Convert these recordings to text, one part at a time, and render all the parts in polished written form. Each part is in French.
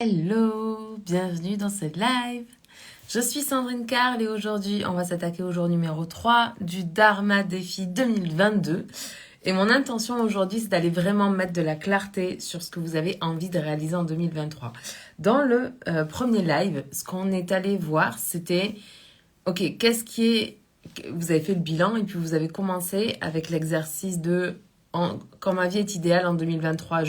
Hello, bienvenue dans ce live. Je suis Sandrine Carl et aujourd'hui, on va s'attaquer au jour numéro 3 du Dharma Défi 2022. Et mon intention aujourd'hui, c'est d'aller vraiment mettre de la clarté sur ce que vous avez envie de réaliser en 2023. Dans le premier live, ce qu'on est allé voir, c'était, ok, vous avez fait le bilan et puis vous avez commencé avec l'exercice de quand ma vie est idéale en 2023,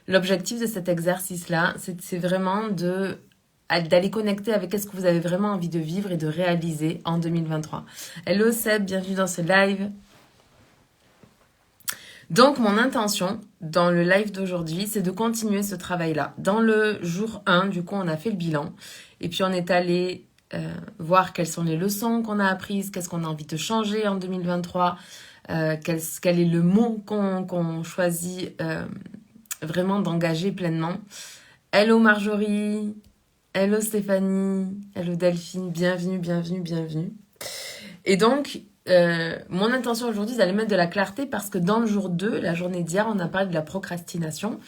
L'objectif de cet exercice-là, c'est vraiment d'aller connecter avec ce que vous avez vraiment envie de vivre et de réaliser en 2023. Hello Seb, bienvenue dans ce live. Donc mon intention dans le live d'aujourd'hui, c'est de continuer ce travail-là. Dans le jour 1, du coup, on a fait le bilan et puis on est allé voir quelles sont les leçons qu'on a apprises, qu'est-ce qu'on a envie de changer en 2023, quel est le mot qu'on choisit vraiment d'engager pleinement. Hello Marjorie, hello Stéphanie, hello Delphine, bienvenue. Et donc, mon intention aujourd'hui, c'est d'aller mettre de la clarté parce que dans le jour 2, la journée d'hier, on a parlé de la procrastination.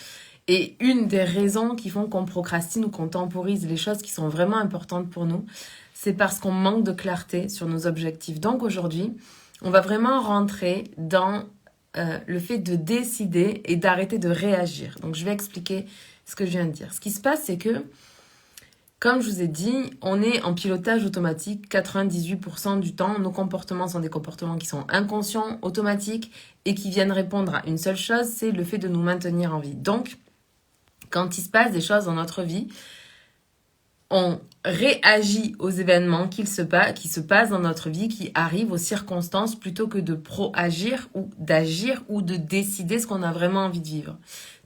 Et une des raisons qui font qu'on procrastine ou qu'on temporise les choses qui sont vraiment importantes pour nous, c'est parce qu'on manque de clarté sur nos objectifs. Donc aujourd'hui, on va vraiment rentrer dans le fait de décider et d'arrêter de réagir. Donc, je vais expliquer ce que je viens de dire. Ce qui se passe, c'est que, comme je vous ai dit, on est en pilotage automatique 98% du temps. Nos comportements sont des comportements qui sont inconscients, automatiques et qui viennent répondre à une seule chose, c'est le fait de nous maintenir en vie. Donc, quand il se passe des choses dans notre vie, on réagit aux événements qui se passent dans notre vie, qui arrivent aux circonstances, plutôt que de pro-agir ou d'agir ou de décider ce qu'on a vraiment envie de vivre.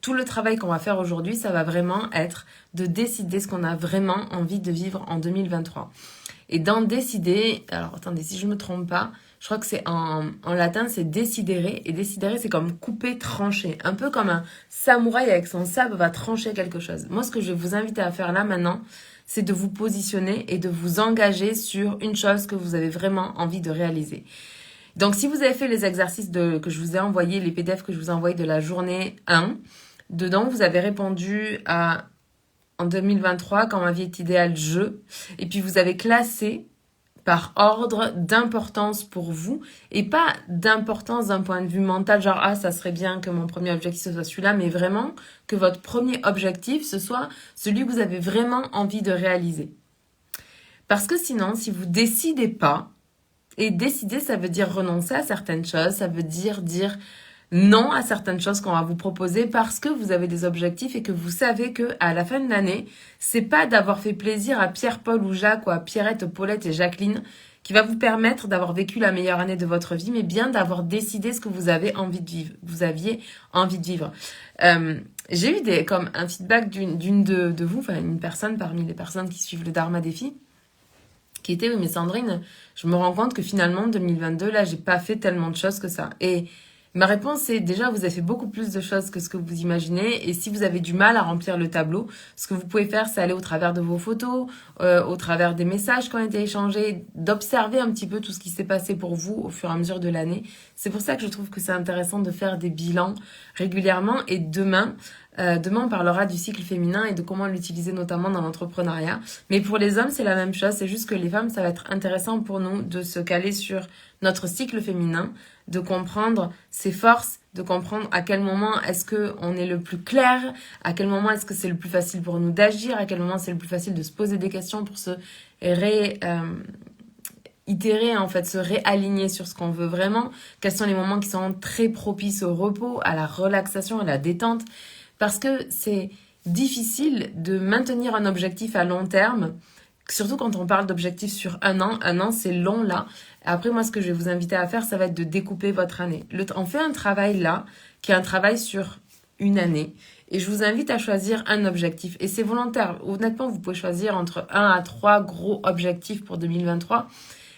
Tout le travail qu'on va faire aujourd'hui, ça va vraiment être de décider ce qu'on a vraiment envie de vivre en 2023. Et dans décider, alors attendez, si je ne me trompe pas, je crois que c'est en latin, c'est décidere. Et décidere, c'est comme couper, trancher. Un peu comme un samouraï avec son sabre va trancher quelque chose. Moi, ce que je vais vous inviter à faire là maintenant, c'est de vous positionner et de vous engager sur une chose que vous avez vraiment envie de réaliser. Donc, si vous avez fait les exercices que je vous ai envoyés, les PDF que je vous ai envoyés de la journée 1, dedans, vous avez répondu à en 2023, quand ma vie est idéale, et puis vous avez classé par ordre d'importance pour vous et pas d'importance d'un point de vue mental, genre ah ça serait bien que mon premier objectif ce soit celui-là, mais vraiment que votre premier objectif ce soit celui que vous avez vraiment envie de réaliser. Parce que sinon, si vous décidez pas, et décider ça veut dire renoncer à certaines choses, ça veut dire non à certaines choses qu'on va vous proposer parce que vous avez des objectifs et que vous savez que à la fin de l'année, c'est pas d'avoir fait plaisir à Pierre, Paul ou Jacques ou à Pierrette, Paulette et Jacqueline qui va vous permettre d'avoir vécu la meilleure année de votre vie, mais bien d'avoir décidé ce que vous avez envie de vivre. Vous aviez envie de vivre. J'ai eu comme un feedback d'une de vous, enfin une personne parmi les personnes qui suivent le Dharma Défi, qui était oui mais Sandrine, je me rends compte que finalement 2022 là j'ai pas fait tellement de choses que ça. Et ma réponse est déjà, vous avez fait beaucoup plus de choses que ce que vous imaginez. Et si vous avez du mal à remplir le tableau, ce que vous pouvez faire, c'est aller au travers de vos photos, au travers des messages qui ont été échangés, d'observer un petit peu tout ce qui s'est passé pour vous au fur et à mesure de l'année. C'est pour ça que je trouve que c'est intéressant de faire des bilans régulièrement. Et demain, on parlera du cycle féminin et de comment l'utiliser notamment dans l'entrepreneuriat. Mais pour les hommes, c'est la même chose. C'est juste que les femmes, ça va être intéressant pour nous de se caler sur notre cycle féminin, de comprendre ses forces, de comprendre à quel moment est-ce qu'on est le plus clair, à quel moment est-ce que c'est le plus facile pour nous d'agir, à quel moment c'est le plus facile de se poser des questions pour se itérer, en fait, se réaligner sur ce qu'on veut vraiment, quels sont les moments qui sont très propices au repos, à la relaxation, à la détente, parce que c'est difficile de maintenir un objectif à long terme, surtout quand on parle d'objectifs sur un an. Un an, c'est long là. Après, moi, ce que je vais vous inviter à faire, ça va être de découper votre année. On fait un travail là, qui est un travail sur une année. Et je vous invite à choisir un objectif. Et c'est volontaire. Honnêtement, vous pouvez choisir entre 1 à 3 gros objectifs pour 2023.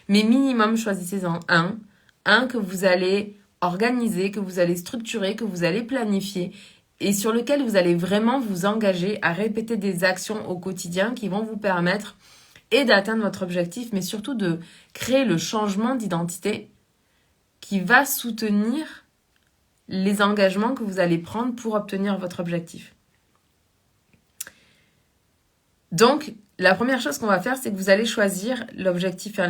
Mais minimum, choisissez-en un. Un que vous allez organiser, que vous allez structurer, que vous allez planifier et sur lequel vous allez vraiment vous engager à répéter des actions au quotidien qui vont vous permettre et d'atteindre votre objectif, mais surtout de créer le changement d'identité qui va soutenir les engagements que vous allez prendre pour obtenir votre objectif. Donc, la première chose qu'on va faire, c'est que vous allez choisir l'objectif.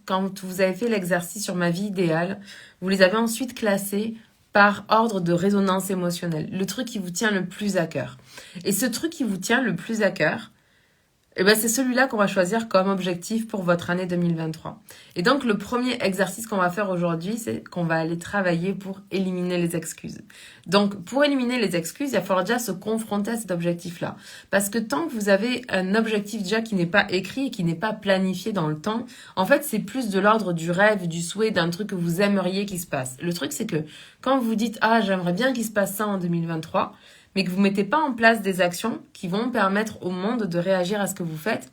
Quand vous avez fait l'exercice sur ma vie idéale, vous les avez ensuite classés par ordre de résonance émotionnelle. Le truc qui vous tient le plus à cœur. Et ce truc qui vous tient le plus à cœur, eh ben, c'est celui-là qu'on va choisir comme objectif pour votre année 2023. Et donc, le premier exercice qu'on va faire aujourd'hui, c'est qu'on va aller travailler pour éliminer les excuses. Donc, pour éliminer les excuses, il va falloir déjà se confronter à cet objectif-là. Parce que tant que vous avez un objectif déjà qui n'est pas écrit et qui n'est pas planifié dans le temps, en fait, c'est plus de l'ordre du rêve, du souhait, d'un truc que vous aimeriez qu'il se passe. Le truc, c'est que quand vous dites « Ah, j'aimerais bien qu'il se passe ça en 2023 », mais que vous ne mettez pas en place des actions qui vont permettre au monde de réagir à ce que vous faites,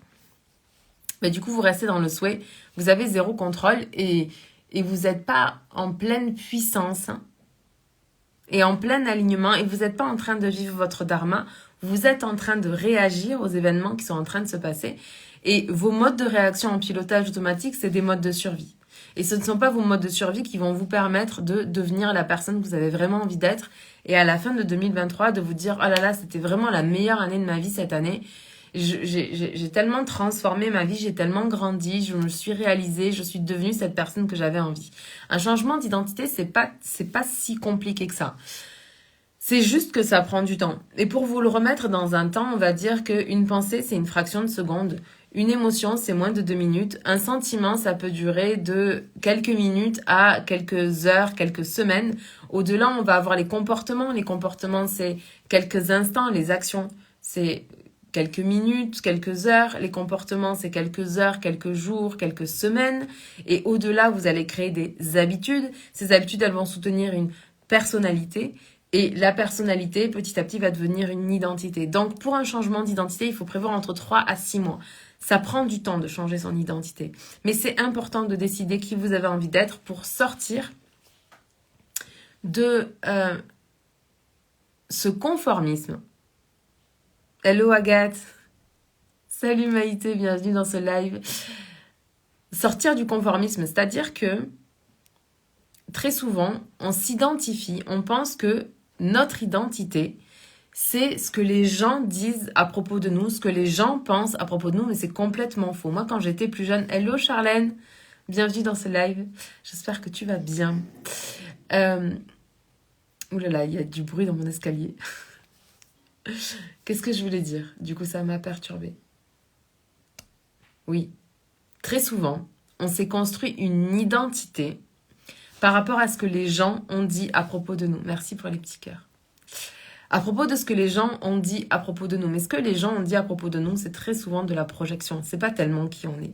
mais du coup, vous restez dans le souhait, vous avez zéro contrôle et vous n'êtes pas en pleine puissance et en plein alignement et vous n'êtes pas en train de vivre votre dharma, vous êtes en train de réagir aux événements qui sont en train de se passer et vos modes de réaction en pilotage automatique, c'est des modes de survie. Et ce ne sont pas vos modes de survie qui vont vous permettre de devenir la personne que vous avez vraiment envie d'être. Et à la fin de 2023, de vous dire « Oh là là, c'était vraiment la meilleure année de ma vie cette année. J'ai tellement transformé ma vie, j'ai tellement grandi, je me suis réalisée, je suis devenue cette personne que j'avais envie. » Un changement d'identité, c'est pas si compliqué que ça. C'est juste que ça prend du temps. Et pour vous le remettre dans un temps, on va dire qu'une pensée, c'est une fraction de seconde. Une émotion, c'est moins de 2 minutes. Un sentiment, ça peut durer de quelques minutes à quelques heures, quelques semaines. Au-delà, on va avoir les comportements. Les comportements, c'est quelques instants. Les actions, c'est quelques minutes, quelques heures. Les comportements, c'est quelques heures, quelques jours, quelques semaines. Et au-delà, vous allez créer des habitudes. Ces habitudes, elles vont soutenir une personnalité. Et la personnalité, petit à petit, va devenir une identité. Donc, pour un changement d'identité, il faut prévoir entre 3 à 6 mois. Ça prend du temps de changer son identité. Mais c'est important de décider qui vous avez envie d'être pour sortir de ce conformisme. Hello Agathe. Salut Maïté, bienvenue dans ce live. Sortir du conformisme, c'est-à-dire que très souvent, on s'identifie, on pense que notre identité, c'est ce que les gens disent à propos de nous, ce que les gens pensent à propos de nous, mais c'est complètement faux. Moi, quand j'étais plus jeune, hello Charlène, bienvenue dans ce live. J'espère que tu vas bien. Ouh là là, il y a du bruit dans mon escalier. Qu'est-ce que je voulais dire? Du coup, ça m'a perturbée. Oui, très souvent, on s'est construit une identité par rapport à ce que les gens ont dit à propos de nous. Merci pour les petits cœurs. À propos de ce que les gens ont dit à propos de nous. Mais ce que les gens ont dit à propos de nous, c'est très souvent de la projection. C'est pas tellement qui on est.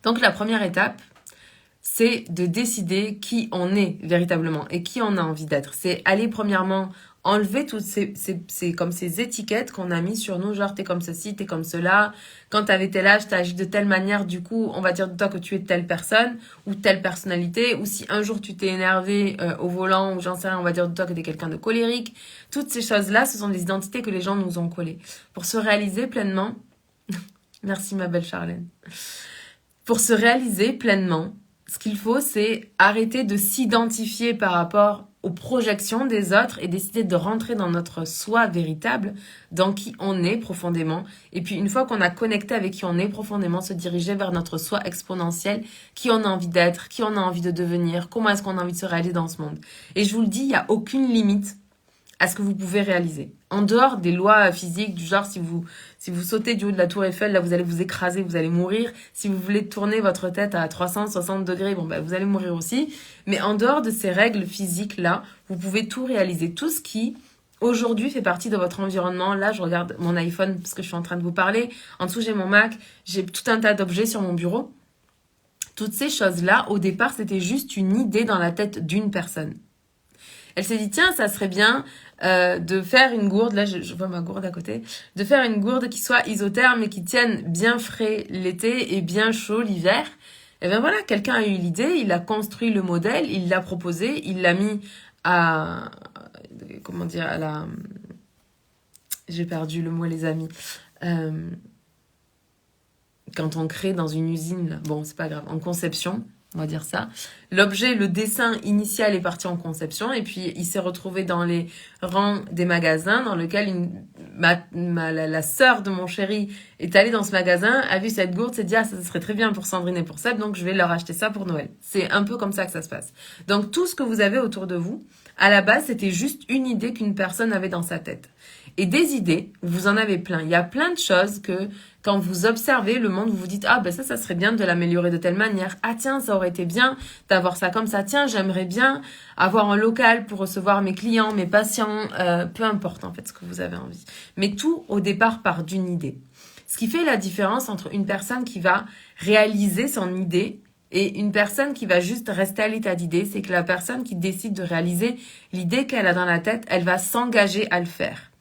Donc la première étape, c'est de décider qui on est véritablement et qui on a envie d'être. C'est aller premièrement enlever toutes ces étiquettes qu'on a mis sur nous, genre t'es comme ceci, t'es comme cela, quand t'avais tel âge, t'as agi de telle manière, du coup on va dire de toi que tu es telle personne ou telle personnalité, ou si un jour tu t'es énervé au volant ou j'en sais rien, on va dire de toi que t'es quelqu'un de colérique. Toutes ces choses-là, ce sont des identités que les gens nous ont collées. Pour se réaliser pleinement, merci ma belle Charlène, pour se réaliser pleinement, ce qu'il faut, c'est arrêter de s'identifier par rapport aux projections des autres et décider de rentrer dans notre soi véritable, dans qui on est profondément. Et puis, une fois qu'on a connecté avec qui on est profondément, se diriger vers notre soi exponentiel, qui on a envie d'être, qui on a envie de devenir, comment est-ce qu'on a envie de se réaliser dans ce monde. Et je vous le dis, il n'y a aucune limite à ce que vous pouvez réaliser. En dehors des lois physiques, du genre si vous sautez du haut de la tour Eiffel, là vous allez vous écraser, vous allez mourir. Si vous voulez tourner votre tête à 360 degrés, vous allez mourir aussi. Mais en dehors de ces règles physiques-là, vous pouvez tout réaliser. Tout ce qui, aujourd'hui, fait partie de votre environnement. Là, je regarde mon iPhone parce que je suis en train de vous parler. En dessous, j'ai mon Mac. J'ai tout un tas d'objets sur mon bureau. Toutes ces choses-là, au départ, c'était juste une idée dans la tête d'une personne. Elle s'est dit, tiens, ça serait bien de faire une gourde, là je vois ma gourde à côté, de faire une gourde qui soit isotherme et qui tienne bien frais l'été et bien chaud l'hiver. Et bien voilà, quelqu'un a eu l'idée, il a construit le modèle, il l'a proposé, il l'a mis à... Comment dire, à la... J'ai perdu le mot les amis. Quand on crée dans une usine, là, bon c'est pas grave, en conception. On va dire ça. L'objet, le dessin initial est parti en conception et puis il s'est retrouvé dans les rangs des magasins dans lequel la sœur de mon chéri est allée dans ce magasin, a vu cette gourde, s'est dit « Ah, ça serait très bien pour Sandrine et pour Seb, donc je vais leur acheter ça pour Noël. » C'est un peu comme ça que ça se passe. Donc tout ce que vous avez autour de vous, à la base, c'était juste une idée qu'une personne avait dans sa tête. Et des idées, vous en avez plein. Il y a plein de choses que quand vous observez le monde, vous vous dites « Ah, ben ça serait bien de l'améliorer de telle manière. Ah tiens, ça aurait été bien d'avoir ça comme ça. Tiens, j'aimerais bien avoir un local pour recevoir mes clients, mes patients. Peu importe en fait ce que vous avez envie. Mais tout au départ part d'une idée. Ce qui fait la différence entre une personne qui va réaliser son idée et une personne qui va juste rester à l'état d'idée, c'est que la personne qui décide de réaliser l'idée qu'elle a dans la tête, elle va s'engager à le faire.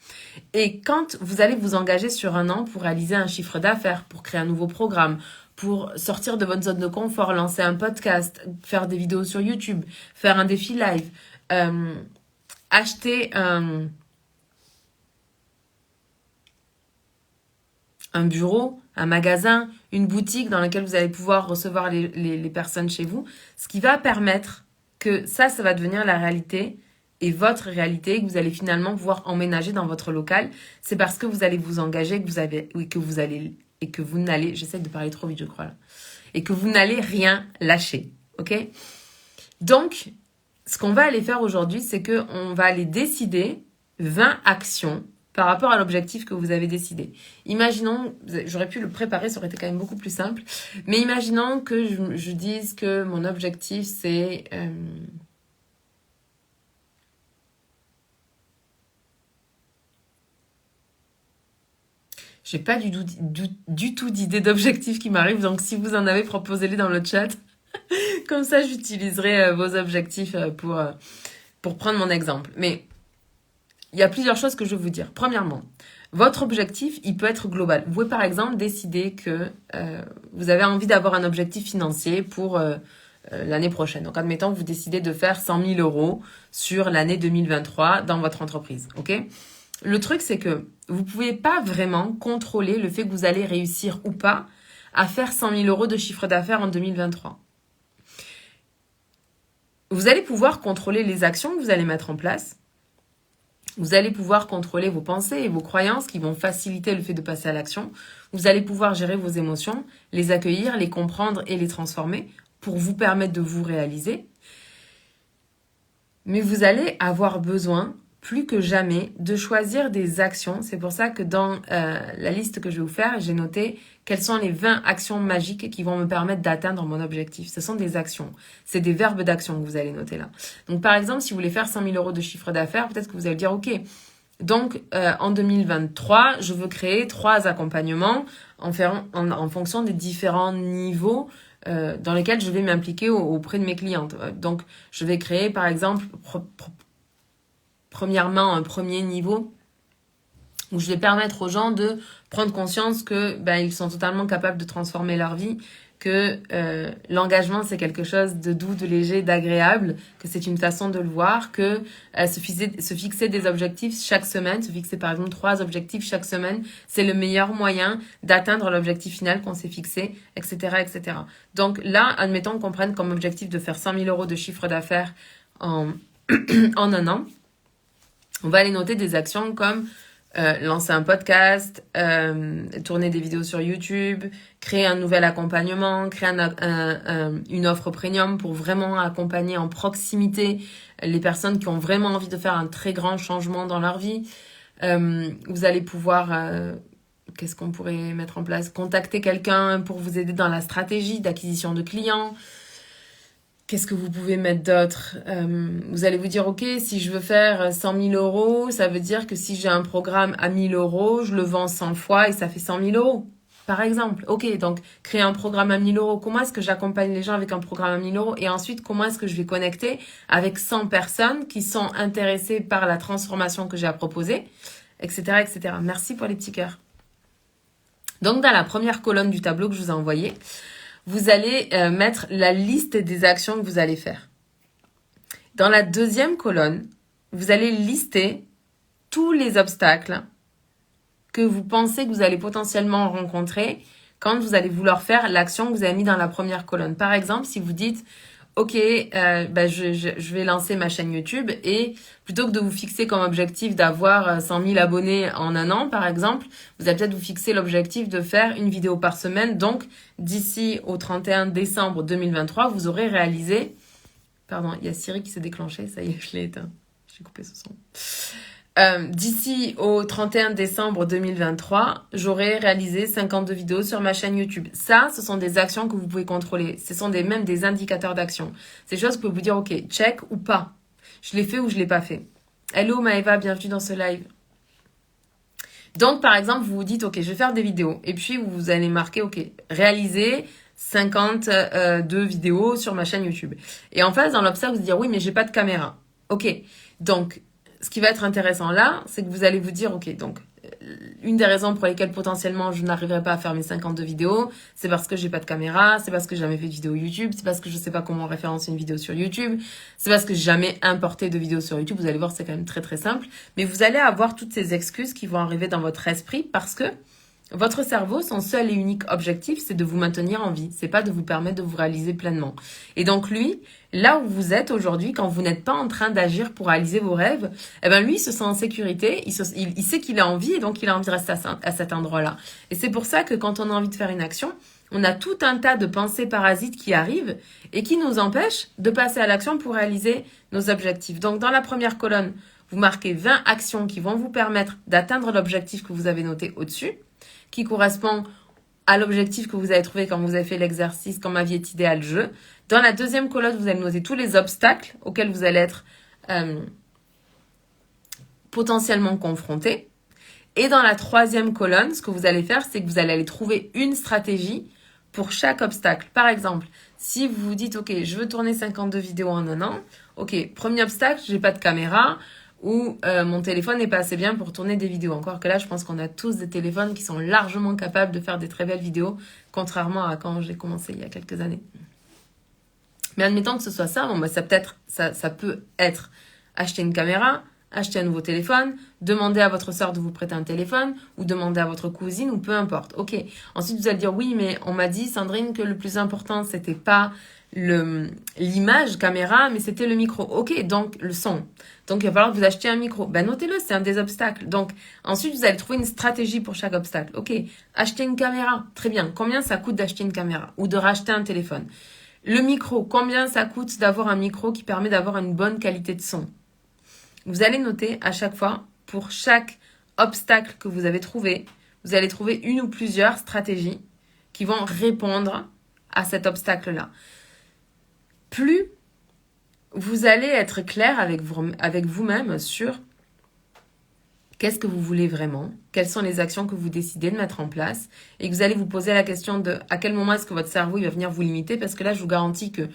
Et quand vous allez vous engager sur un an pour réaliser un chiffre d'affaires, pour créer un nouveau programme, pour sortir de votre zone de confort, lancer un podcast, faire des vidéos sur YouTube, faire un défi live, acheter un bureau, un magasin, une boutique dans laquelle vous allez pouvoir recevoir les personnes chez vous, ce qui va permettre que ça va devenir la réalité et votre réalité, que vous allez finalement pouvoir emménager dans votre local, c'est parce que vous allez vous engager, que vous n'allez, j'essaie de parler trop vite je crois là, et que vous n'allez rien lâcher, ok? Donc, ce qu'on va aller faire aujourd'hui, c'est qu'on va aller décider 20 actions par rapport à l'objectif que vous avez décidé. Imaginons, j'aurais pu le préparer, ça aurait été quand même beaucoup plus simple, mais imaginons que je dise que mon objectif c'est... J'ai pas du tout d'idée d'objectifs qui m'arrivent, donc si vous en avez, proposez-les dans le chat. Comme ça, j'utiliserai vos objectifs pour prendre mon exemple. Mais il y a plusieurs choses que je vais vous dire. Premièrement, votre objectif, il peut être global. Vous pouvez par exemple décider que vous avez envie d'avoir un objectif financier pour l'année prochaine. Donc, admettons que vous décidez de faire 100 000 euros sur l'année 2023 dans votre entreprise. Ok ? Le truc, c'est que vous ne pouvez pas vraiment contrôler le fait que vous allez réussir ou pas à faire 100 000 euros de chiffre d'affaires en 2023. Vous allez pouvoir contrôler les actions que vous allez mettre en place. Vous allez pouvoir contrôler vos pensées et vos croyances qui vont faciliter le fait de passer à l'action. Vous allez pouvoir gérer vos émotions, les accueillir, les comprendre et les transformer pour vous permettre de vous réaliser. Mais vous allez avoir besoin plus que jamais de choisir des actions. C'est pour ça que dans la liste que je vais vous faire, j'ai noté quelles sont les 20 actions magiques qui vont me permettre d'atteindre mon objectif. Ce sont des actions. C'est des verbes d'action que vous allez noter là. Donc par exemple, si vous voulez faire 100 000 euros de chiffre d'affaires, peut-être que vous allez dire, ok, donc en 2023, je veux créer 3 accompagnements en fonction des différents niveaux dans lesquels je vais m'impliquer auprès de mes clientes. Donc je vais créer par exemple... Premièrement, un premier niveau où je vais permettre aux gens de prendre conscience que ils sont totalement capables de transformer leur vie, que l'engagement c'est quelque chose de doux, de léger, d'agréable, que c'est une façon de le voir, que se fixer des objectifs chaque semaine, se fixer par exemple 3 objectifs chaque semaine, c'est le meilleur moyen d'atteindre l'objectif final qu'on s'est fixé, etc., etc. Donc là, admettons qu'on prenne comme objectif de faire 100 000 euros de chiffre d'affaires en un an. On va aller noter des actions comme lancer un podcast, tourner des vidéos sur YouTube, créer un nouvel accompagnement, créer une offre premium pour vraiment accompagner en proximité les personnes qui ont vraiment envie de faire un très grand changement dans leur vie. Vous allez pouvoir, qu'est-ce qu'on pourrait mettre en place? Contacter quelqu'un pour vous aider dans la stratégie d'acquisition de clients. Qu'est-ce que vous pouvez mettre d'autre? Vous allez vous dire, ok, si je veux faire 100 000 euros, ça veut dire que si j'ai un programme à 1 000 euros, je le vends 100 fois et ça fait 100 000 euros, par exemple. Ok, donc créer un programme à 1 000 euros. Comment est-ce que j'accompagne les gens avec un programme à 1 000 euros? Et ensuite, comment est-ce que je vais connecter avec 100 personnes qui sont intéressées par la transformation que j'ai à proposer, etc., etc. Merci pour les petits cœurs. Donc, dans la première colonne du tableau que je vous ai envoyé, vous allez mettre la liste des actions que vous allez faire. Dans la deuxième colonne, vous allez lister tous les obstacles que vous pensez que vous allez potentiellement rencontrer quand vous allez vouloir faire l'action que vous avez mis dans la première colonne. Par exemple, si vous dites, ok, je vais lancer ma chaîne YouTube et plutôt que de vous fixer comme objectif d'avoir 100 000 abonnés en un an, par exemple, vous allez peut-être vous fixer l'objectif de faire une vidéo par semaine. Donc, d'ici au 31 décembre 2023, vous aurez réalisé... Pardon, il y a Siri qui s'est déclenché, ça y est, je l'ai éteint. J'ai coupé ce son. D'ici au 31 décembre 2023, j'aurai réalisé 52 vidéos sur ma chaîne YouTube. Ça, ce sont des actions que vous pouvez contrôler. Ce sont même des indicateurs d'action. C'est des choses que vous pouvez vous dire, ok, check ou pas. Je l'ai fait ou je l'ai pas fait. Hello Maëva, bienvenue dans ce live. Donc, par exemple, vous vous dites, ok, je vais faire des vidéos. Et puis, vous allez marquer, ok, réaliser 52 vidéos sur ma chaîne YouTube. Et en face, dans l'obstacle, vous dire, oui, mais j'ai pas de caméra. Ok, donc... Ce qui va être intéressant là, c'est que vous allez vous dire, ok, donc une des raisons pour lesquelles potentiellement je n'arriverai pas à faire mes 52 vidéos, c'est parce que j'ai pas de caméra, c'est parce que j'ai jamais fait de vidéo YouTube, c'est parce que je sais pas comment référencer une vidéo sur YouTube, c'est parce que j'ai jamais importé de vidéo sur YouTube. Vous allez voir, c'est quand même très très simple. Mais vous allez avoir toutes ces excuses qui vont arriver dans votre esprit parce que votre cerveau, son seul et unique objectif, c'est de vous maintenir en vie. C'est pas de vous permettre de vous réaliser pleinement. Et donc lui, là où vous êtes aujourd'hui, quand vous n'êtes pas en train d'agir pour réaliser vos rêves, eh ben lui, il se sent en sécurité, il sait qu'il a envie et donc il a envie de rester à cet endroit-là. Et c'est pour ça que quand on a envie de faire une action, on a tout un tas de pensées parasites qui arrivent et qui nous empêchent de passer à l'action pour réaliser nos objectifs. Donc dans la première colonne, vous marquez 20 actions qui vont vous permettre d'atteindre l'objectif que vous avez noté au-dessus, qui correspond à l'objectif que vous avez trouvé quand vous avez fait l'exercice, quand ma vie est idéale, je. Dans la deuxième colonne, vous allez noter tous les obstacles auxquels vous allez être potentiellement confronté. Et dans la troisième colonne, ce que vous allez faire, c'est que vous allez aller trouver une stratégie pour chaque obstacle. Par exemple, si vous vous dites, ok, je veux tourner 52 vidéos en un an, ok, premier obstacle, j'ai pas de caméra, ou mon téléphone n'est pas assez bien pour tourner des vidéos. Encore que là, je pense qu'on a tous des téléphones qui sont largement capables de faire des très belles vidéos, contrairement à quand j'ai commencé il y a quelques années. Mais admettons que ce soit ça, bon, bah, ça peut être acheter une caméra, acheter un nouveau téléphone, demander à votre sœur de vous prêter un téléphone, ou demander à votre cousine, ou peu importe. Ok. Ensuite, vous allez dire, oui, mais on m'a dit, Sandrine, que le plus important, c'était pas l'image caméra, mais c'était le micro. Ok, donc le son. Donc il va falloir que vous achetiez un micro. Ben notez-le, c'est un des obstacles. Donc ensuite, vous allez trouver une stratégie pour chaque obstacle. Ok, acheter une caméra. Très bien. Combien ça coûte d'acheter une caméra ou de racheter un téléphone? Le micro. Combien ça coûte d'avoir un micro qui permet d'avoir une bonne qualité de son? Vous allez noter à chaque fois, pour chaque obstacle que vous avez trouvé, vous allez trouver une ou plusieurs stratégies qui vont répondre à cet obstacle-là. Plus vous allez être clair avec vous-même sur qu'est-ce que vous voulez vraiment, quelles sont les actions que vous décidez de mettre en place, et que vous allez vous poser la question de à quel moment est-ce que votre cerveau il va venir vous limiter, parce que là, je vous garantis que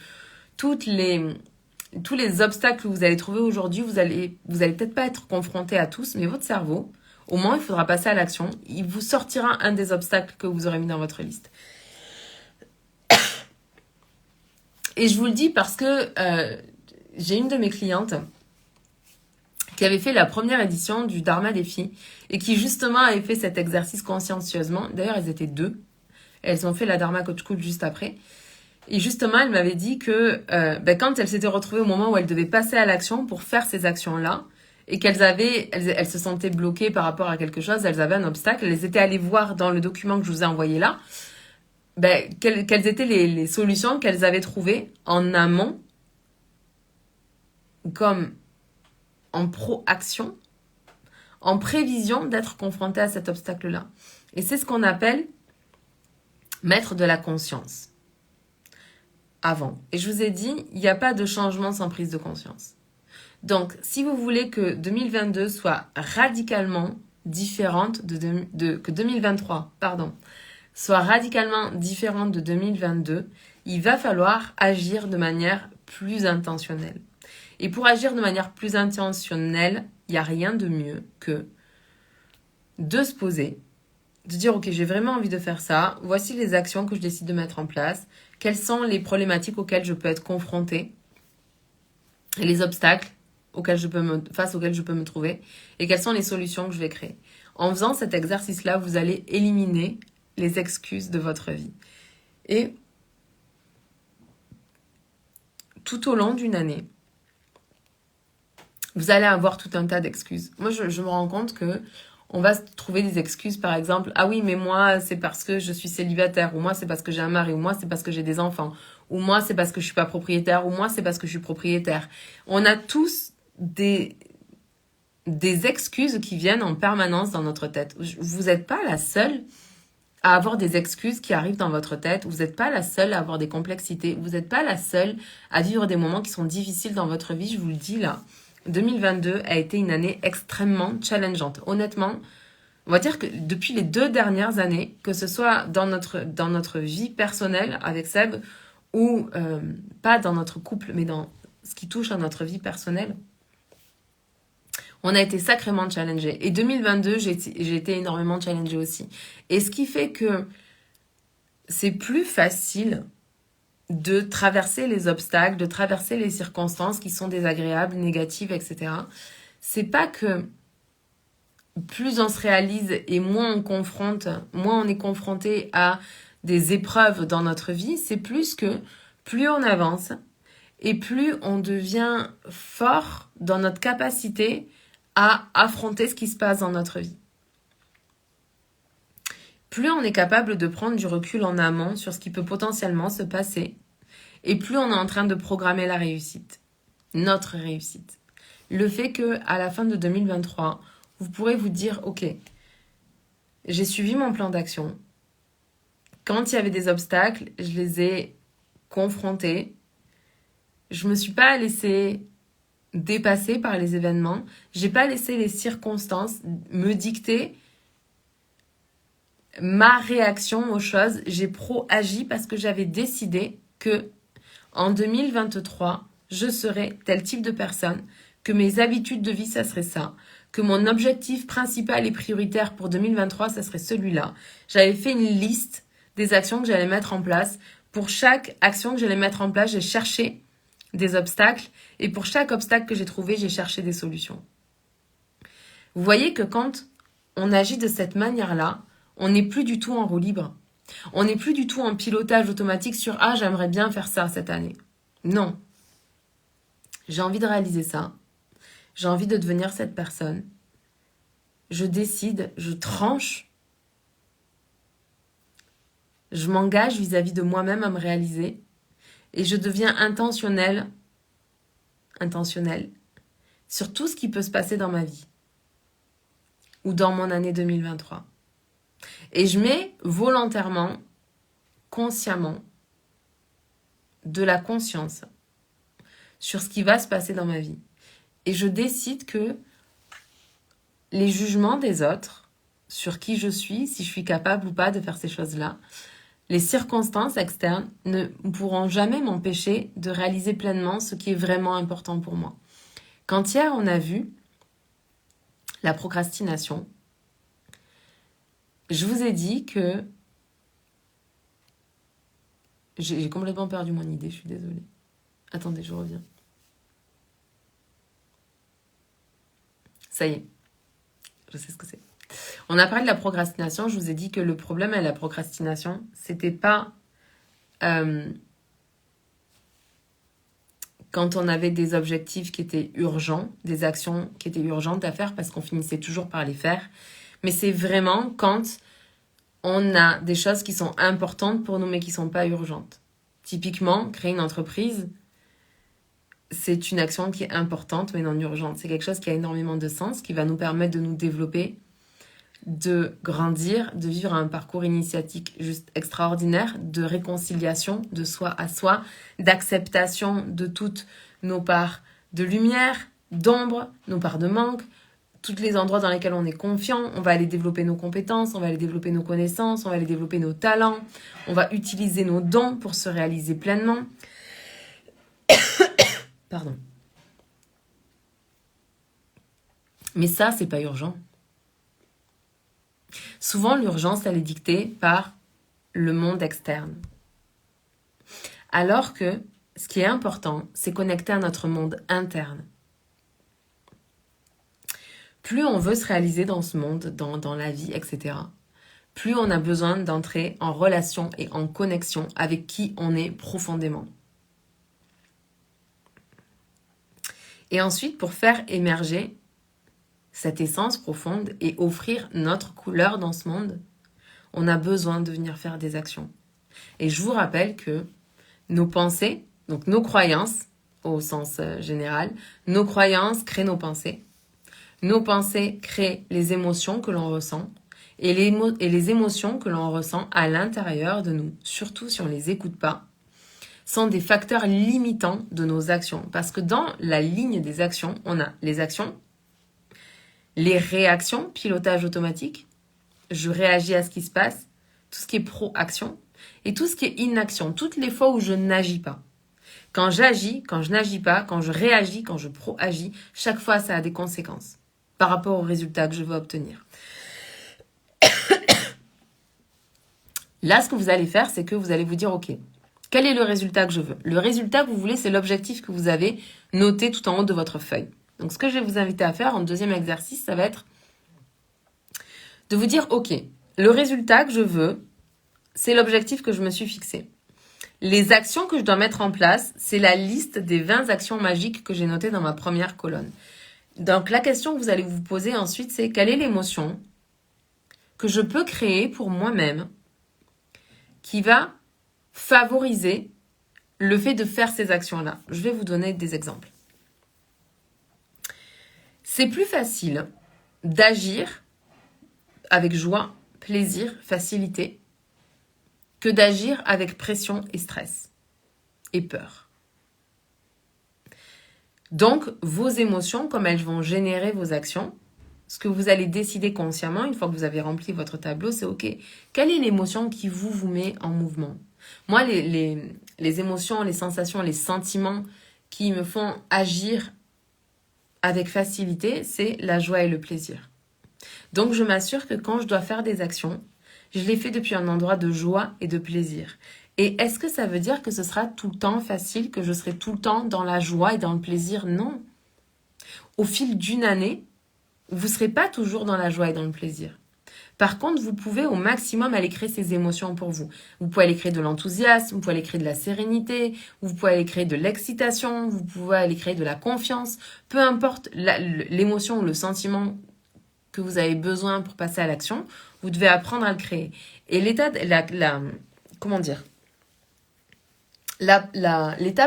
tous les obstacles que vous allez trouver aujourd'hui, vous allez peut-être pas être confronté à tous, mais votre cerveau, au moins, il faudra passer à l'action. Il vous sortira un des obstacles que vous aurez mis dans votre liste. Et je vous le dis parce que j'ai une de mes clientes qui avait fait la première édition du Dharma Défi et qui justement avait fait cet exercice consciencieusement. D'ailleurs, elles étaient deux. Elles ont fait la Dharma Coach School juste après. Et justement, elle m'avait dit que quand elles s'étaient retrouvées au moment où elles devaient passer à l'action pour faire ces actions-là, et elles se sentaient bloquées par rapport à quelque chose, elles avaient un obstacle, elles étaient allées voir dans le document que je vous ai envoyé là, quelles étaient les solutions qu'elles avaient trouvées en amont, comme en proaction, en prévision d'être confrontées à cet obstacle-là. Et c'est ce qu'on appelle mettre de la conscience avant. Et je vous ai dit, il n'y a pas de changement sans prise de conscience. Donc, si vous voulez que 2022 soit radicalement différente que 2023, soit radicalement différente de 2022, il va falloir agir de manière plus intentionnelle. Et pour agir de manière plus intentionnelle, il n'y a rien de mieux que de se poser, de dire ok, j'ai vraiment envie de faire ça, voici les actions que je décide de mettre en place, quelles sont les problématiques auxquelles je peux être confrontée, et les obstacles face auxquels je peux me trouver, et quelles sont les solutions que je vais créer. En faisant cet exercice-là, vous allez éliminer les excuses de votre vie. Et tout au long d'une année, vous allez avoir tout un tas d'excuses. Moi, je me rends compte que on va se trouver des excuses, par exemple, ah oui, mais moi, c'est parce que je suis célibataire, ou moi, c'est parce que j'ai un mari, ou moi, c'est parce que j'ai des enfants, ou moi, c'est parce que je suis pas propriétaire, ou moi, c'est parce que je suis propriétaire. On a tous des excuses qui viennent en permanence dans notre tête. Vous n'êtes pas la seule à avoir des excuses qui arrivent dans votre tête. Vous n'êtes pas la seule à avoir des complexités. Vous n'êtes pas la seule à vivre des moments qui sont difficiles dans votre vie. Je vous le dis là. 2022 a été une année extrêmement challengeante. Honnêtement, on va dire que depuis les 2 dernières années, que ce soit dans notre vie personnelle avec Seb ou pas dans notre couple, mais dans ce qui touche à notre vie personnelle, on a été sacrément challengés. Et 2022, j'ai été énormément challengée aussi. Et ce qui fait que c'est plus facile de traverser les obstacles, de traverser les circonstances qui sont désagréables, négatives, etc. C'est pas que plus on se réalise et moins on est confronté à des épreuves dans notre vie, c'est plus que plus on avance et plus on devient fort dans notre capacité à affronter ce qui se passe dans notre vie. Plus on est capable de prendre du recul en amont sur ce qui peut potentiellement se passer, et plus on est en train de programmer la réussite, notre réussite. Le fait que à la fin de 2023, vous pourrez vous dire, ok, j'ai suivi mon plan d'action. Quand il y avait des obstacles, je les ai confrontés. Je me suis pas laissée dépasser par les événements. J'ai pas laissé les circonstances me dicter ma réaction aux choses. J'ai agi parce que j'avais décidé que en 2023, je serais tel type de personne, que mes habitudes de vie, ça serait ça, que mon objectif principal et prioritaire pour 2023, ça serait celui-là. J'avais fait une liste des actions que j'allais mettre en place. Pour chaque action que j'allais mettre en place, j'ai cherché des obstacles. Et pour chaque obstacle que j'ai trouvé, j'ai cherché des solutions. Vous voyez que quand on agit de cette manière-là, on n'est plus du tout en roue libre. On n'est plus du tout en pilotage automatique sur « Ah, j'aimerais bien faire ça cette année ». Non. J'ai envie de réaliser ça. J'ai envie de devenir cette personne. Je décide, je tranche. Je m'engage vis-à-vis de moi-même à me réaliser. Et je deviens intentionnelle sur tout ce qui peut se passer dans ma vie. Ou dans mon année 2023. Et je mets volontairement, consciemment, de la conscience sur ce qui va se passer dans ma vie. Et je décide que les jugements des autres, sur qui je suis, si je suis capable ou pas de faire ces choses-là, les circonstances externes ne pourront jamais m'empêcher de réaliser pleinement ce qui est vraiment important pour moi. Quand hier on a vu la procrastination, je vous ai dit que j'ai complètement perdu mon idée, je suis désolée. Attendez, je reviens. Ça y est, je sais ce que c'est. On a parlé de la procrastination, je vous ai dit que le problème avec la procrastination, c'était pas quand on avait des objectifs qui étaient urgents, des actions qui étaient urgentes à faire parce qu'on finissait toujours par les faire, mais c'est vraiment quand on a des choses qui sont importantes pour nous mais qui sont pas urgentes. Typiquement, créer une entreprise, c'est une action qui est importante mais non urgente. C'est quelque chose qui a énormément de sens, qui va nous permettre de nous développer, de grandir, de vivre un parcours initiatique juste extraordinaire, de réconciliation de soi à soi, d'acceptation de toutes nos parts de lumière, d'ombre, nos parts de manque, tous les endroits dans lesquels on est confiant. On va aller développer nos compétences, on va aller développer nos connaissances, on va aller développer nos talents, on va utiliser nos dons pour se réaliser pleinement. Pardon. Mais ça, c'est pas urgent. Souvent, l'urgence, elle est dictée par le monde externe. Alors que ce qui est important, c'est connecter à notre monde interne. Plus on veut se réaliser dans ce monde, dans la vie, etc., plus on a besoin d'entrer en relation et en connexion avec qui on est profondément. Et ensuite, pour faire émerger cette essence profonde et offrir notre couleur dans ce monde, on a besoin de venir faire des actions. Et je vous rappelle que nos pensées, donc nos croyances au sens général, nos croyances créent nos pensées. Nos pensées créent les émotions que l'on ressent et les émotions que l'on ressent à l'intérieur de nous, surtout si on ne les écoute pas, sont des facteurs limitants de nos actions. Parce que dans la ligne des actions, on a les actions, les réactions, pilotage automatique, je réagis à ce qui se passe, tout ce qui est pro-action, et tout ce qui est inaction, toutes les fois où je n'agis pas. Quand j'agis, quand je n'agis pas, quand je réagis, quand je pro-agis, chaque fois ça a des conséquences par rapport au résultat que je veux obtenir. Là, ce que vous allez faire, c'est que vous allez vous dire, ok, quel est le résultat que je veux? Le résultat que vous voulez, c'est l'objectif que vous avez noté tout en haut de votre feuille. Donc, ce que je vais vous inviter à faire en deuxième exercice, ça va être de vous dire, ok, le résultat que je veux, c'est l'objectif que je me suis fixé. Les actions que je dois mettre en place, c'est la liste des 20 actions magiques que j'ai notées dans ma première colonne. Donc, la question que vous allez vous poser ensuite, c'est quelle est l'émotion que je peux créer pour moi-même qui va favoriser le fait de faire ces actions-là. Je vais vous donner des exemples. C'est plus facile d'agir avec joie, plaisir, facilité, que d'agir avec pression et stress et peur. Donc, vos émotions, comme elles vont générer vos actions, ce que vous allez décider consciemment, une fois que vous avez rempli votre tableau, c'est OK, quelle est l'émotion qui vous met en mouvement? Moi, les émotions, les sensations, les sentiments qui me font agir avec facilité, c'est la joie et le plaisir. Donc, je m'assure que quand je dois faire des actions, je les fais depuis un endroit de joie et de plaisir. Et est-ce que ça veut dire que ce sera tout le temps facile, que je serai tout le temps dans la joie et dans le plaisir? Non. Au fil d'une année, vous ne serez pas toujours dans la joie et dans le plaisir. Par contre, vous pouvez au maximum aller créer ces émotions pour vous. Vous pouvez aller créer de l'enthousiasme, vous pouvez aller créer de la sérénité, vous pouvez aller créer de l'excitation, vous pouvez aller créer de la confiance. Peu importe l'émotion ou le sentiment que vous avez besoin pour passer à l'action, vous devez apprendre à le créer. Et l'étape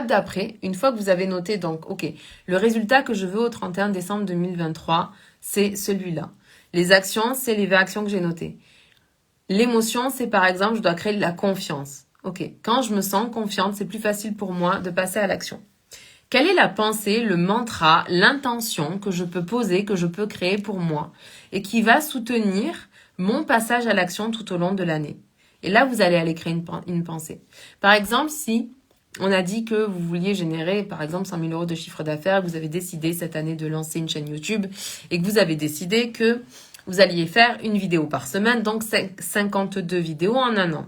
d'après, une fois que vous avez noté, donc, ok, le résultat que je veux au 31 décembre 2023, c'est celui-là. Les actions, c'est les 20 actions que j'ai notées. L'émotion, c'est par exemple, je dois créer de la confiance. Ok, quand je me sens confiante, c'est plus facile pour moi de passer à l'action. Quelle est la pensée, le mantra, l'intention que je peux poser, que je peux créer pour moi et qui va soutenir mon passage à l'action tout au long de l'année? Et là, vous allez aller créer une pensée. Par exemple, si on a dit que vous vouliez générer, par exemple, 100 000 € de chiffre d'affaires, que vous avez décidé cette année de lancer une chaîne YouTube et que vous avez décidé que vous alliez faire une vidéo par semaine, donc 52 vidéos en un an.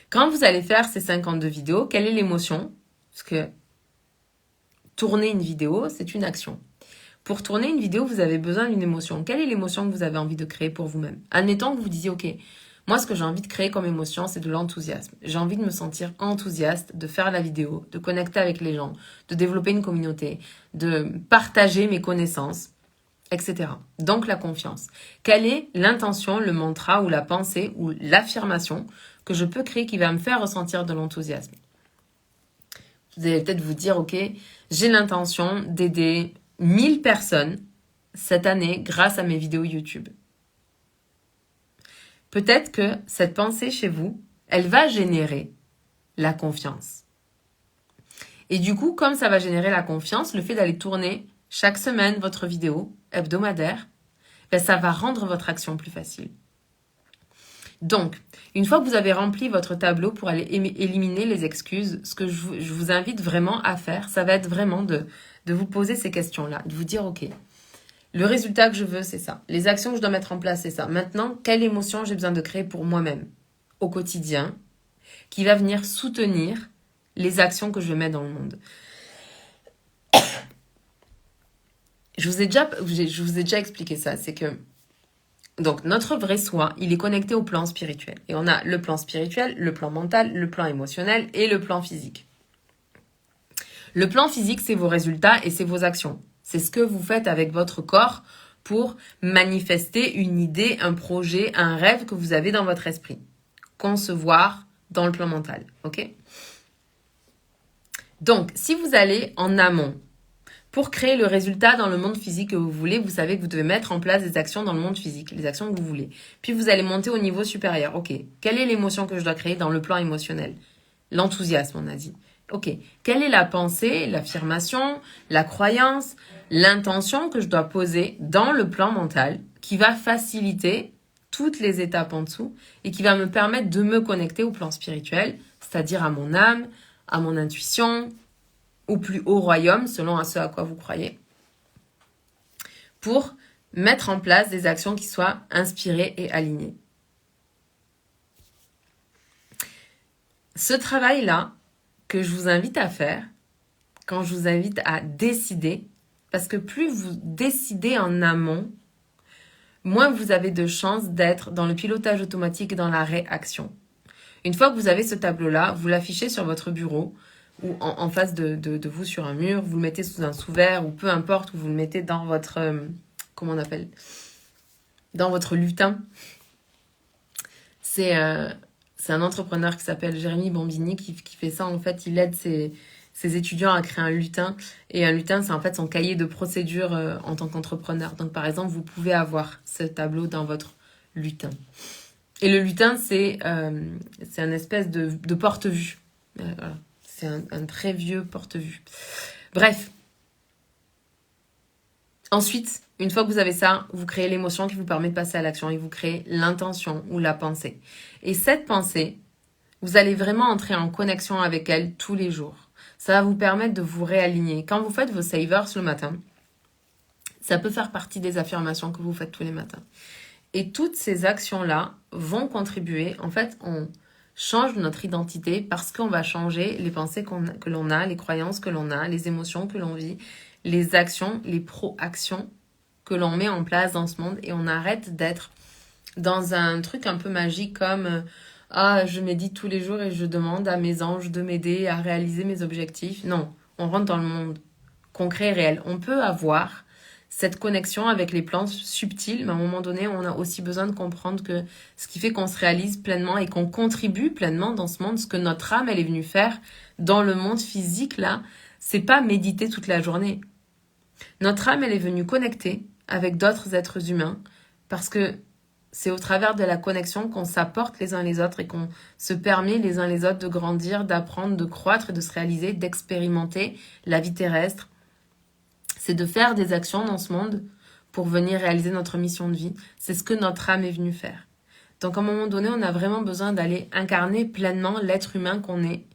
Quand vous allez faire ces 52 vidéos, quelle est l'émotion? Parce que tourner une vidéo, c'est une action. Pour tourner une vidéo, vous avez besoin d'une émotion. Quelle est l'émotion que vous avez envie de créer pour vous-même? Admettons que vous disiez, ok, moi, ce que j'ai envie de créer comme émotion, c'est de l'enthousiasme. J'ai envie de me sentir enthousiaste, de faire la vidéo, de connecter avec les gens, de développer une communauté, de partager mes connaissances, etc. Donc, la confiance. Quelle est l'intention, le mantra ou la pensée ou l'affirmation que je peux créer qui va me faire ressentir de l'enthousiasme? Vous allez peut-être vous dire, ok, j'ai l'intention d'aider 1000 personnes cette année grâce à mes vidéos YouTube. Peut-être que cette pensée chez vous, elle va générer la confiance. Et du coup, comme ça va générer la confiance, le fait d'aller tourner chaque semaine votre vidéo hebdomadaire, ça va rendre votre action plus facile. Donc, une fois que vous avez rempli votre tableau pour aller éliminer les excuses, ce que je vous invite vraiment à faire, ça va être vraiment de vous poser ces questions-là, de vous dire, ok, le résultat que je veux, c'est ça. Les actions que je dois mettre en place, c'est ça. Maintenant, quelle émotion j'ai besoin de créer pour moi-même au quotidien qui va venir soutenir les actions que je vais mettre dans le monde. Je vous ai déjà expliqué ça. C'est que Donc, notre vrai soi, il est connecté au plan spirituel. Et on a le plan spirituel, le plan mental, le plan émotionnel et le plan physique. Le plan physique, c'est vos résultats et c'est vos actions. C'est ce que vous faites avec votre corps pour manifester une idée, un projet, un rêve que vous avez dans votre esprit. Concevoir dans le plan mental, ok? Donc, si vous allez en amont, pour créer le résultat dans le monde physique que vous voulez, vous savez que vous devez mettre en place des actions dans le monde physique, les actions que vous voulez. Puis vous allez monter au niveau supérieur. Ok, quelle est l'émotion que je dois créer dans le plan émotionnel? L'enthousiasme, on a dit. Ok, quelle est la pensée, l'affirmation, la croyance, l'intention que je dois poser dans le plan mental qui va faciliter toutes les étapes en dessous et qui va me permettre de me connecter au plan spirituel, c'est-à-dire à mon âme, à mon intuition, au plus haut royaume, selon à ce à quoi vous croyez, pour mettre en place des actions qui soient inspirées et alignées. Ce travail-là, que je vous invite à faire, quand je vous invite à décider, parce que plus vous décidez en amont, moins vous avez de chances d'être dans le pilotage automatique et dans la réaction. Une fois que vous avez ce tableau-là, vous l'affichez sur votre bureau, ou en face de vous sur un mur, vous le mettez sous un sous-verre ou peu importe, ou vous le mettez dans votre, comment on appelle, dans votre lutin. C'est un entrepreneur qui s'appelle Jérémy Bambini qui fait ça. En fait, il aide ses étudiants à créer un lutin. Et un lutin, c'est en fait son cahier de procédure en tant qu'entrepreneur. Donc, par exemple, vous pouvez avoir ce tableau dans votre lutin. Et le lutin, c'est un espèce de porte-vue. Voilà. C'est un très vieux porte-vue. Bref. Ensuite, une fois que vous avez ça, vous créez l'émotion qui vous permet de passer à l'action et vous créez l'intention ou la pensée. Et cette pensée, vous allez vraiment entrer en connexion avec elle tous les jours. Ça va vous permettre de vous réaligner. Quand vous faites vos savers le matin, ça peut faire partie des affirmations que vous faites tous les matins. Et toutes ces actions-là vont contribuer. En fait, on change notre identité parce qu'on va changer les pensées que l'on a, les croyances que l'on a, les émotions que l'on vit, les actions, les pro-actions que l'on met en place dans ce monde. Et on arrête d'être dans un truc un peu magique comme je médite tous les jours et je demande à mes anges de m'aider à réaliser mes objectifs. Non, on rentre dans le monde concret et réel. On peut avoir cette connexion avec les plans subtils, mais à un moment donné, on a aussi besoin de comprendre que ce qui fait qu'on se réalise pleinement et qu'on contribue pleinement dans ce monde, ce que notre âme, elle est venue faire dans le monde physique, là, c'est pas méditer toute la journée. Notre âme, elle est venue connecter avec d'autres êtres humains parce que c'est au travers de la connexion qu'on s'apporte les uns les autres et qu'on se permet les uns les autres de grandir, d'apprendre, de croître et de se réaliser, d'expérimenter la vie terrestre. C'est de faire des actions dans ce monde pour venir réaliser notre mission de vie. C'est ce que notre âme est venue faire. Donc à un moment donné, on a vraiment besoin d'aller incarner pleinement l'être humain qu'on est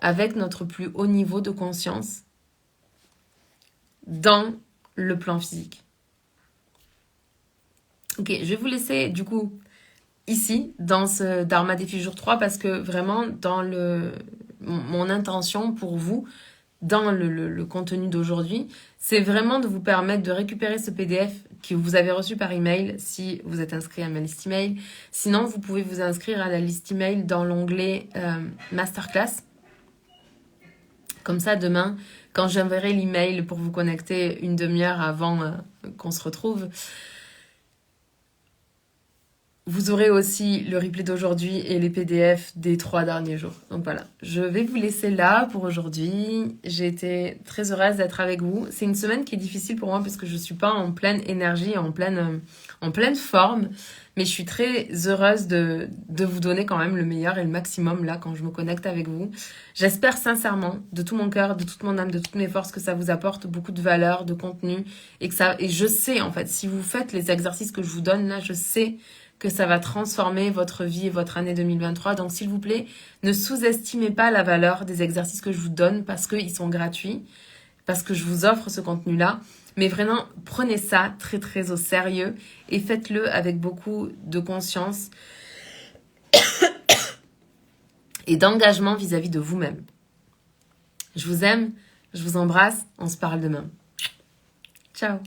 avec notre plus haut niveau de conscience dans le plan physique. Ok, je vais vous laisser du coup ici dans ce Dharma Défi jour 3 parce que vraiment dans mon intention pour vous dans le contenu d'aujourd'hui, c'est vraiment de vous permettre de récupérer ce PDF que vous avez reçu par email si vous êtes inscrit à ma liste email. Sinon, vous pouvez vous inscrire à la liste email dans l'onglet Masterclass. Comme ça, demain, quand j'enverrai l'email pour vous connecter une demi-heure avant qu'on se retrouve, vous aurez aussi le replay d'aujourd'hui et les PDF des 3 derniers jours. Donc voilà, je vais vous laisser là pour aujourd'hui. J'ai été très heureuse d'être avec vous. C'est une semaine qui est difficile pour moi parce que je ne suis pas en pleine énergie, en pleine forme. Mais je suis très heureuse de vous donner quand même le meilleur et le maximum là quand je me connecte avec vous. J'espère sincèrement, de tout mon cœur, de toute mon âme, de toutes mes forces, que ça vous apporte beaucoup de valeur, de contenu. Et je sais en fait, si vous faites les exercices que je vous donne là, je sais que ça va transformer votre vie et votre année 2023. Donc, s'il vous plaît, ne sous-estimez pas la valeur des exercices que je vous donne parce qu'ils sont gratuits, parce que je vous offre ce contenu-là. Mais vraiment, prenez ça très, très au sérieux et faites-le avec beaucoup de conscience et d'engagement vis-à-vis de vous-même. Je vous aime, je vous embrasse, on se parle demain. Ciao.